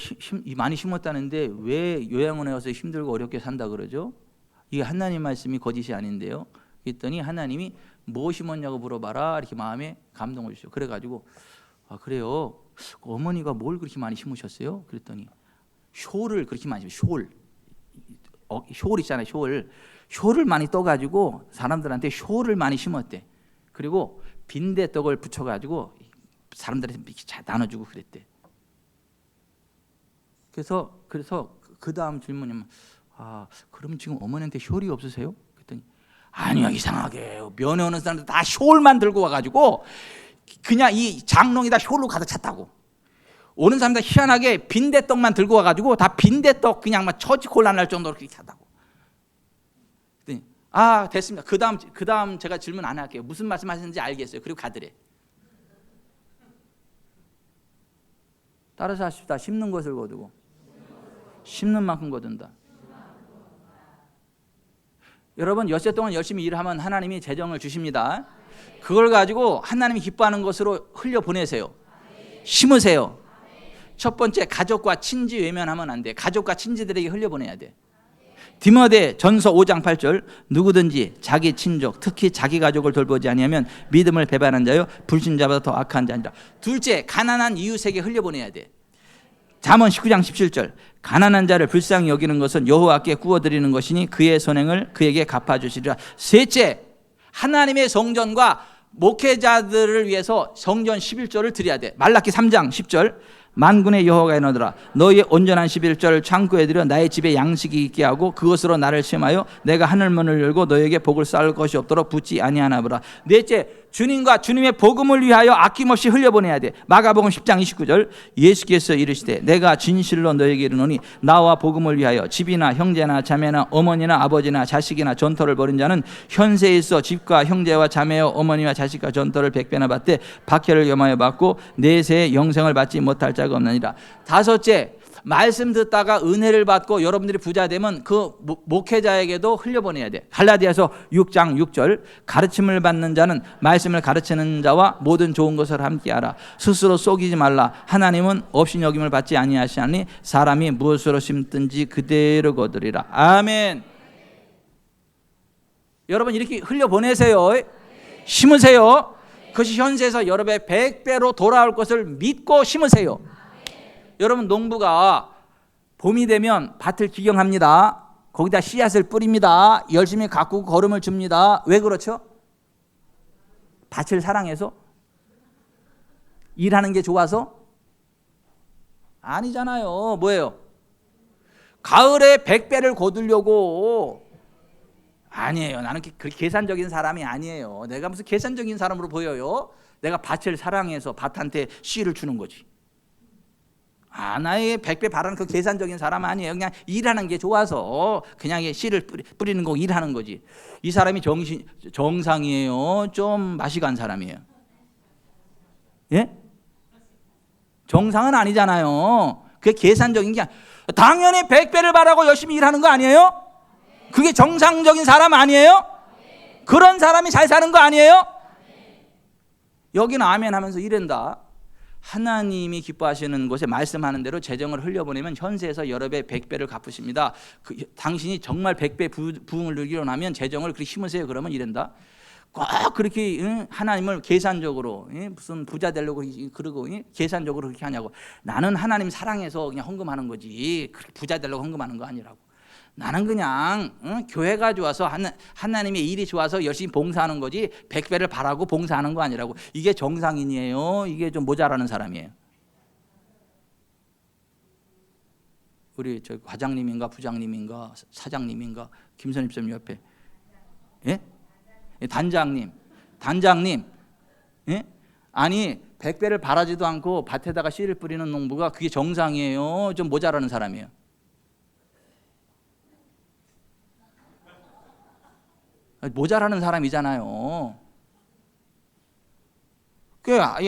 많이 심었다는데 왜 요양원에 가서 힘들고 어렵게 산다 그러죠? 이게 하나님 말씀이 거짓이 아닌데요. 그랬더니 하나님이 뭐 심었냐고 물어봐라. 이렇게 마음에 감동을 주셔. 그래가지고 그래요. 어머니가 뭘 그렇게 많이 심으셨어요? 그랬더니 쇼를 그렇게 많이 심으셨어요. 쇼 있잖아요. 쇼를 많이 떠가지고 사람들한테 쇼를 많이 심었대. 그리고 빈대떡을 붙여가지고 사람들한테 나눠주고 그랬대. 그래서 그 다음 질문이면 그럼 지금 어머니한테 쇼리 없으세요? 그랬더니 아니요, 이상하게 면회 오는 사람들 다 쇼울만 들고 와가지고 그냥 이 장롱이 다 쇼로 가득 찼다고. 오는 사람들 희한하게 빈대떡만 들고 와가지고 다 빈대떡 그냥 막 처지곤란 날 정도로 그렇게 찼다고. 그랬더니 됐습니다. 그 다음 제가 질문 안 할게요. 무슨 말씀하시는지 알겠어요. 그리고 가더래. 따라서 하십시다. 심는 것을 거두고 심는 만큼 거둔다. 여러분 엿새 동안 열심히 일하면 하나님이 재정을 주십니다. 그걸 가지고 하나님이 기뻐하는 것으로 흘려보내세요. 심으세요. 첫 번째, 가족과 친지 외면하면 안 돼. 가족과 친지들에게 흘려보내야 돼. 디모데 전서 5장 8절 누구든지 자기 친족 특히 자기 가족을 돌보지 아니하면 믿음을 배반한 자요 불신자보다 더 악한 자니라. 둘째, 가난한 이웃에게 흘려보내야 돼. 잠언 19장 17절 가난한 자를 불쌍히 여기는 것은 여호와께 구워드리는 것이니 그의 선행을 그에게 갚아주시리라. 셋째, 하나님의 성전과 목회자들을 위해서 성전 11조를 드려야 돼. 말라기 3장 10절 만군의 여호와가 이르노라 너희의 온전한 11조를 창고에 들여 나의 집에 양식이 있게 하고 그것으로 나를 시험하여 내가 하늘문을 열고 너희에게 복을 쌓을 것이 없도록 붙지 아니하나 보라. 넷째, 주님과 주님의 복음을 위하여 아낌없이 흘려보내야 돼. 마가복음 10장 29절 예수께서 이르시되 내가 진실로 너희에게 이르노니 나와 복음을 위하여 집이나 형제나 자매나 어머니나 아버지나 자식이나 전토를 벌인 자는 현세에 있어 집과 형제와 자매와 어머니와 자식과 전토를 100배나 받되 박해를 겸하여 받고 내세에 영생을 받지 못할 자가 없느니라. 다섯째, 말씀 듣다가 은혜를 받고 여러분들이 부자 되면 그 목회자에게도 흘려보내야 돼. 갈라디아서 6장 6절 가르침을 받는 자는 말씀을 가르치는 자와 모든 좋은 것을 함께하라. 스스로 속이지 말라. 하나님은 업신여김을 받지 아니하시나니 사람이 무엇으로 심든지 그대로 거두리라. 아멘. 여러분 이렇게 흘려보내세요. 심으세요. 그것이 현세에서 여러분의 100배로 돌아올 것을 믿고 심으세요. 여러분 농부가 봄이 되면 밭을 기경합니다. 거기다 씨앗을 뿌립니다. 열심히 가꾸고 거름을 줍니다. 왜 그렇죠? 밭을 사랑해서? 일하는 게 좋아서? 아니잖아요. 뭐예요? 가을에 100배를 거두려고. 아니에요. 나는 그렇게 계산적인 사람이 아니에요. 내가 무슨 계산적인 사람으로 보여요? 내가 밭을 사랑해서 밭한테 씨를 주는 거지. 나의 100배 바라는 그 계산적인 사람 아니에요. 그냥 일하는 게 좋아서 그냥 씨를 뿌리는 거 일하는 거지. 이 사람이 정상이에요? 좀 맛이 간 사람이에요? 예? 정상은 아니잖아요. 그게 계산적인 게 당연히 100배를 바라고 열심히 일하는 거 아니에요? 그게 정상적인 사람 아니에요? 그런 사람이 잘 사는 거 아니에요? 여기는 아멘 하면서 이른다. 하나님이 기뻐하시는 곳에 말씀하는 대로 재정을 흘려보내면 현세에서 여러 배 100배를 갚으십니다. 당신이 정말 100배 부흥을 누리려 하면 재정을 그렇게 심으세요. 그러면 이른다. 꼭 그렇게 하나님을 계산적으로 무슨 부자 되려고 그러고 계산적으로 그렇게 하냐고. 나는 하나님 사랑해서 그냥 헌금하는 거지 그렇게 부자 되려고 헌금하는 거 아니라고. 나는 그냥 교회가 좋아서 하나님의 일이 좋아서 열심히 봉사하는 거지 100배를 바라고 봉사하는 거 아니라고. 이게 정상인이에요? 이게 좀 모자라는 사람이에요? 우리 저 과장님인가 부장님인가 사장님인가 김선입 쌤 옆에 예? 단장님 예? 아니 100배를 바라지도 않고 밭에다가 씨를 뿌리는 농부가 그게 정상이에요? 좀 모자라는 사람이에요? 모자라는 사람이잖아요.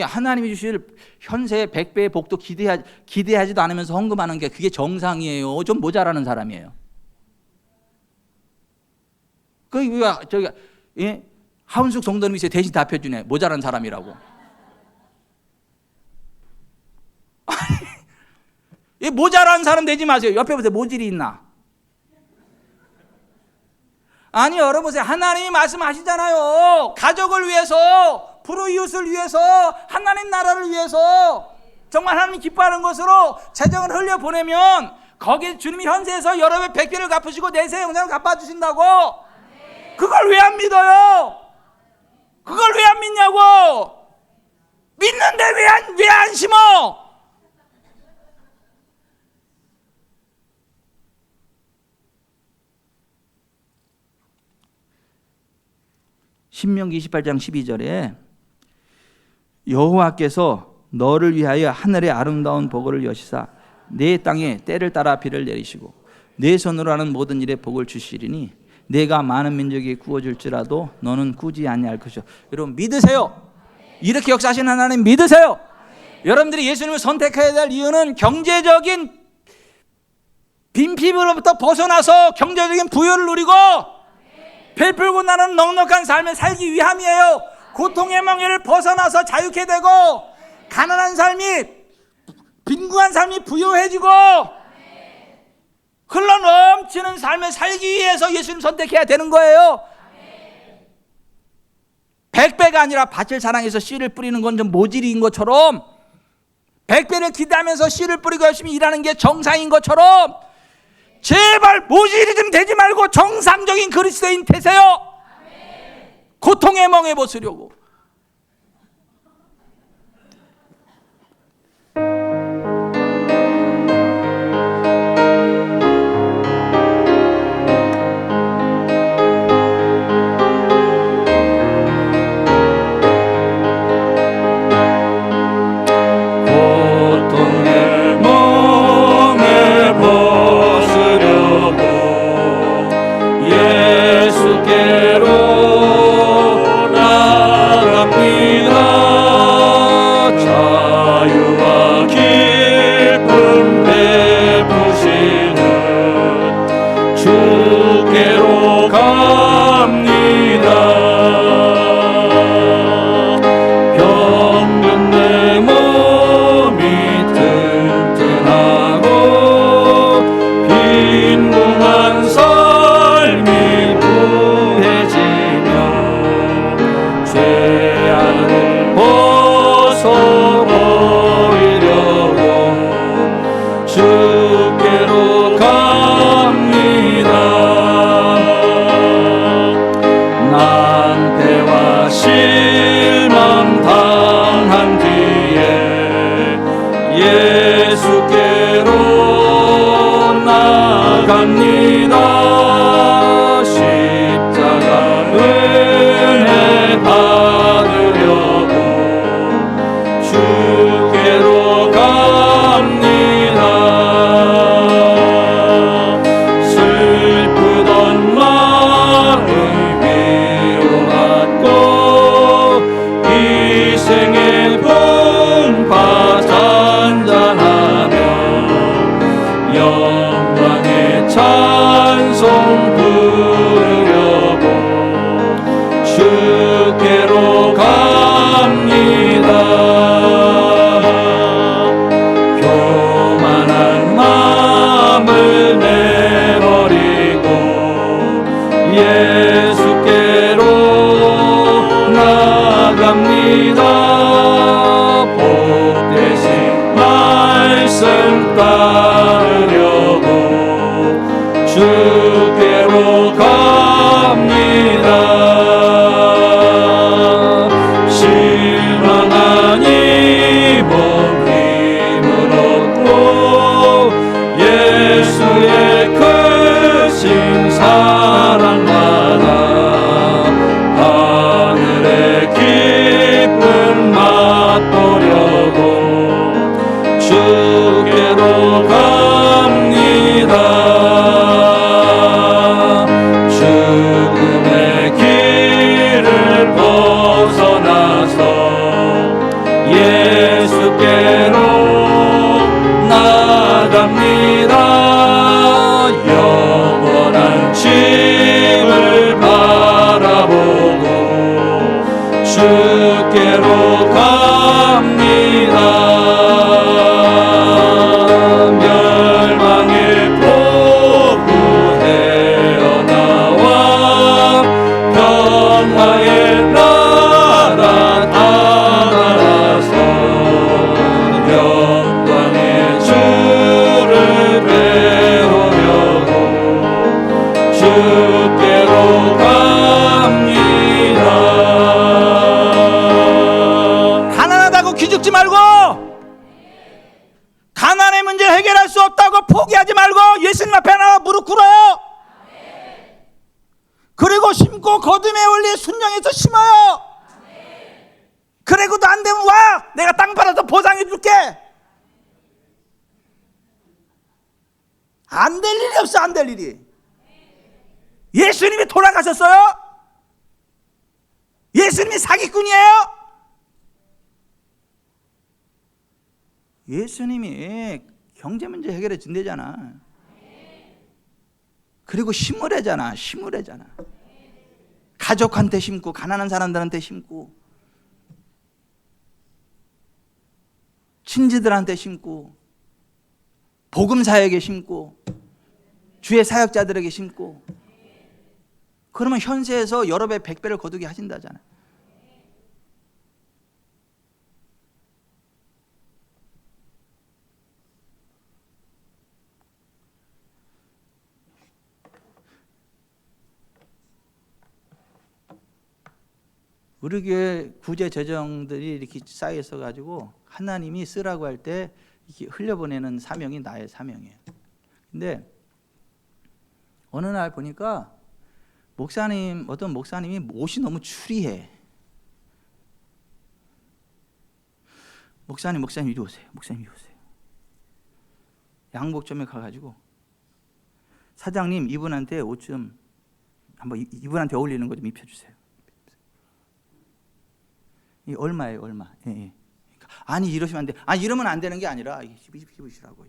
하나님이 주실 현세의 100배의 복도 기대하지도 않으면서 헌금하는 게 그게 정상이에요? 좀 모자라는 사람이에요. 저기 하은숙 성도님이 대신 답해주네. 모자란 사람이라고. 모자란 사람 되지 마세요. 옆에 보세요. 모질이 있나? 아니 여러분 하나님이 말씀하시잖아요. 가족을 위해서, 불우이웃을 위해서, 하나님 나라를 위해서 정말 하나님이 기뻐하는 것으로 재정을 흘려보내면 거기에 주님이 현세에서 여러 배 100배를 갚으시고 내세 영생을 갚아주신다고. 그걸 왜 안 믿어요? 그걸 왜 안 믿냐고. 믿는데 왜 안 심어? 신명기 28장 12절에 여호와께서 너를 위하여 하늘의 아름다운 보고를 여시사 내 땅에 때를 따라 비를 내리시고 내 손으로 하는 모든 일에 복을 주시리니 내가 많은 민족이 구워줄지라도 너는 꾸지 아니할 것이요. 여러분 믿으세요. 이렇게 역사하시는 하나님 믿으세요. 여러분들이 예수님을 선택해야 될 이유는 경제적인 빈핍으로부터 벗어나서 경제적인 부여를 누리고 베풀고 나는 넉넉한 삶을 살기 위함이에요. 고통의 멍에를 벗어나서 자유케 되고 가난한 삶이 빈궁한 삶이 부유해지고 흘러넘치는 삶을 살기 위해서 예수님 선택해야 되는 거예요. 100배가 아니라 밭을 사랑해서 씨를 뿌리는 건 좀 모질인 것처럼 100배를 기대하면서 씨를 뿌리고 열심히 일하는 게 정상인 것처럼 제발 모질이 좀 되지 말고 정상적인 그리스도인 되세요. 고통의 멍에 벗으려고. 예수께로 나 죄악을 벗어버리려고 주께로 갑니다. 낭패와 실망 당한 뒤에 예수께로 나갑니다. 십자가 은혜 받으려고 주께로 갑니다. 슬프던 마음 위로받고 이생의 풍파 잔잔하며 영광의 찬송 부르려고 주께로 갑니다. 교만한 마음을 내버리고 예수께로 나갑니다. 복되신 말씀 따르려고 주께로 갑니다. 실망한 이 몸 힘을 얻고 예수의 크신 사랑 받아 하늘의 기쁨 맛보려고 주께로 갑니다. 죽음의 길을 벗어나서 예수께로 나갑니다. 영원한 집을 바라보고 주께로 갑니다. 멸망의 포구 헤어나와 평화의 나라 따라서 영광의 주를 배우려고 주께로 갑니다. 가난하다고 기죽지 말고, 가난의 문제 해결할 수 없다고 포기하지 말고 예수님 앞에 나와 무릎 꿇어요. 그리고 심고 거듭의 원리에 순종해서 심어요. 그리고도 안 되면 와, 내가 땅 팔아서 보상해 줄게. 안 될 일이 없어. 안 될 일이. 예수님이 돌아가셨어요? 예수님이 사기꾼이에요? 예수님이 경제 문제 해결해 준대잖아. 그리고 심으래잖아. 심으래잖아. 가족한테 심고 가난한 사람들한테 심고 친지들한테 심고 복음 사역에 심고 주의 사역자들에게 심고, 그러면 현세에서 여러 배 100배를 거두게 하신다잖아. 우리 교회 구제 재정들이 이렇게 쌓여 있어 가지고 하나님이 쓰라고 할 때 이렇게 흘려보내는 사명이 나의 사명이에요. 근데 어느 날 보니까 어떤 목사님이 옷이 너무 추리해. 목사님 이리 오세요. 목사님 이리 오세요. 양복점에 가가지고 사장님 이분한테 옷 좀 한번 이분한테 어울리는 거 좀 입혀주세요. 이 얼마예요, 얼마? 예. 아니 이러시면 안 돼. 아니 이러면 안 되는 게 아니라 입으시라고.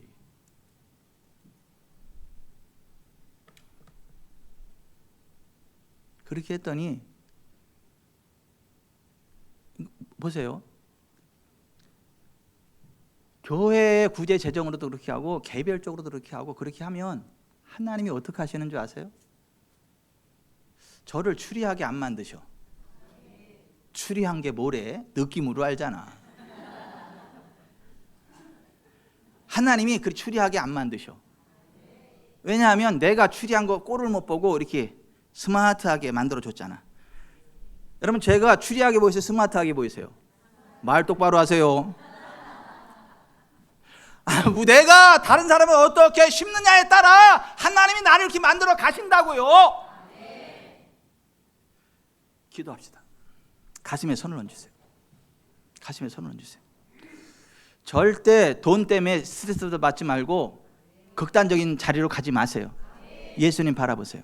그렇게 했더니 보세요. 교회 구제 재정으로도 그렇게 하고 개별적으로도 그렇게 하고, 그렇게 하면 하나님이 어떻게 하시는 줄 아세요? 저를 추리하게 안 만드셔. 추리한 게 뭐래? 느낌으로 알잖아. 하나님이 그렇게 추리하게 안 만드셔. 왜냐하면 내가 추리한 거 꼴을 못 보고 이렇게 스마트하게 만들어줬잖아. 여러분, 제가 추리하게 보이세요? 스마트하게 보이세요? 말 똑바로 하세요. 내가 다른 사람을 어떻게 심느냐에 따라 하나님이 나를 이렇게 만들어 가신다고요. 기도합시다. 가슴에 손을 얹으세요. 가슴에 손을 얹으세요. 절대 돈 때문에 스트레스 받지 말고 극단적인 자리로 가지 마세요. 예수님 바라보세요.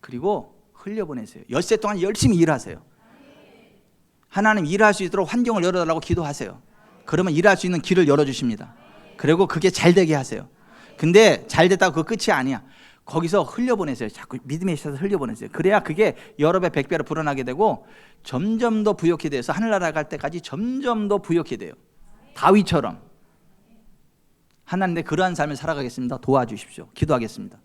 그리고 흘려보내세요. 엿새 동안 열심히 일하세요. 하나님 일할 수 있도록 환경을 열어달라고 기도하세요. 그러면 일할 수 있는 길을 열어주십니다. 그리고 그게 잘 되게 하세요. 근데 잘 됐다고 그 끝이 아니야. 거기서 흘려보내세요. 자꾸 믿음의 시에서 흘려보내세요. 그래야 그게 여러 배, 100배로 불어나게 되고 점점 더 부욕이 돼서 하늘나라 갈 때까지 점점 더 부욕이 돼요. 다윗처럼. 하나님, 내 그러한 삶을 살아가겠습니다. 도와주십시오. 기도하겠습니다.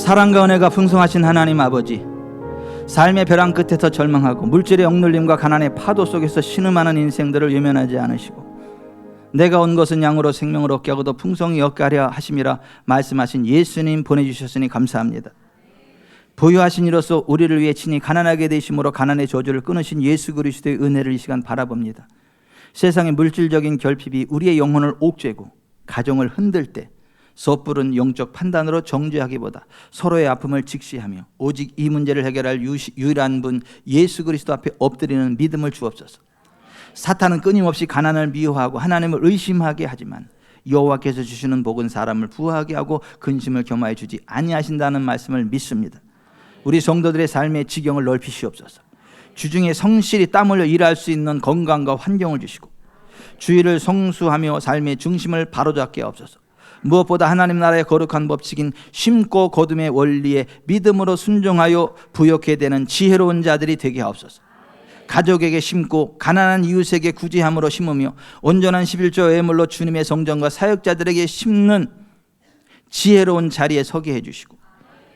사랑과 은혜가 풍성하신 하나님 아버지, 삶의 벼랑 끝에서 절망하고 물질의 억눌림과 가난의 파도 속에서 신음하는 인생들을 외면하지 않으시고 내가 온 것은 양으로 생명을 얻게 하고 더 풍성히 얻게 하려 하심이라 말씀하신 예수님 보내주셨으니 감사합니다. 부유하신 이로써 우리를 위해 친히 가난하게 되심으로 가난의 저주를 끊으신 예수 그리스도의 은혜를 이 시간 바라봅니다. 세상의 물질적인 결핍이 우리의 영혼을 옥죄고 가정을 흔들 때 섣부른 영적 판단으로 정죄하기보다 서로의 아픔을 직시하며 오직 이 문제를 해결할 유일한 분 예수 그리스도 앞에 엎드리는 믿음을 주옵소서. 사탄은 끊임없이 가난을 미워하고 하나님을 의심하게 하지만 여호와께서 주시는 복은 사람을 부하게 하고 근심을 겸하여 주지 아니하신다는 말씀을 믿습니다. 우리 성도들의 삶의 지경을 넓히시옵소서. 주중에 성실히 땀 흘려 일할 수 있는 건강과 환경을 주시고 주의를 성수하며 삶의 중심을 바로잡게 하옵소서. 무엇보다 하나님 나라의 거룩한 법칙인 심고 거둠의 원리에 믿음으로 순종하여 부욕해 되는 지혜로운 자들이 되게 하옵소서. 가족에게 심고 가난한 이웃에게 구제함으로 심으며 온전한 11조 예물로 주님의 성전과 사역자들에게 심는 지혜로운 자리에 서게 해주시고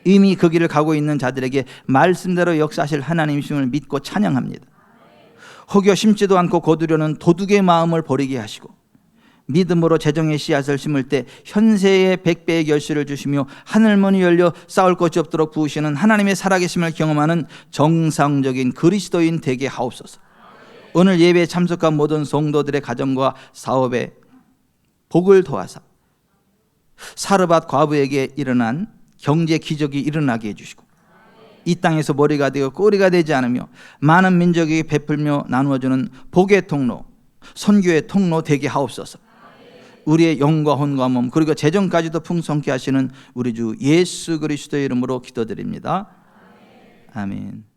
이미 그 길을 가고 있는 자들에게 말씀대로 역사하실 하나님이심을 믿고 찬양합니다. 혹여 심지도 않고 거두려는 도둑의 마음을 버리게 하시고 믿음으로 재정의 씨앗을 심을 때 현세의 100배의 결실을 주시며 하늘문이 열려 싸울 것이 없도록 부으시는 하나님의 살아계심을 경험하는 정상적인 그리스도인 되게 하옵소서. 오늘 예배에 참석한 모든 성도들의 가정과 사업에 복을 도와사 사르밧 과부에게 일어난 경제 기적이 일어나게 해주시고 이 땅에서 머리가 되어 꼬리가 되지 않으며 많은 민족에게 베풀며 나누어주는 복의 통로, 선교의 통로 되게 하옵소서. 우리의 영과 혼과 몸 그리고 재정까지도 풍성케 하시는 우리 주 예수 그리스도의 이름으로 기도드립니다. 아멘.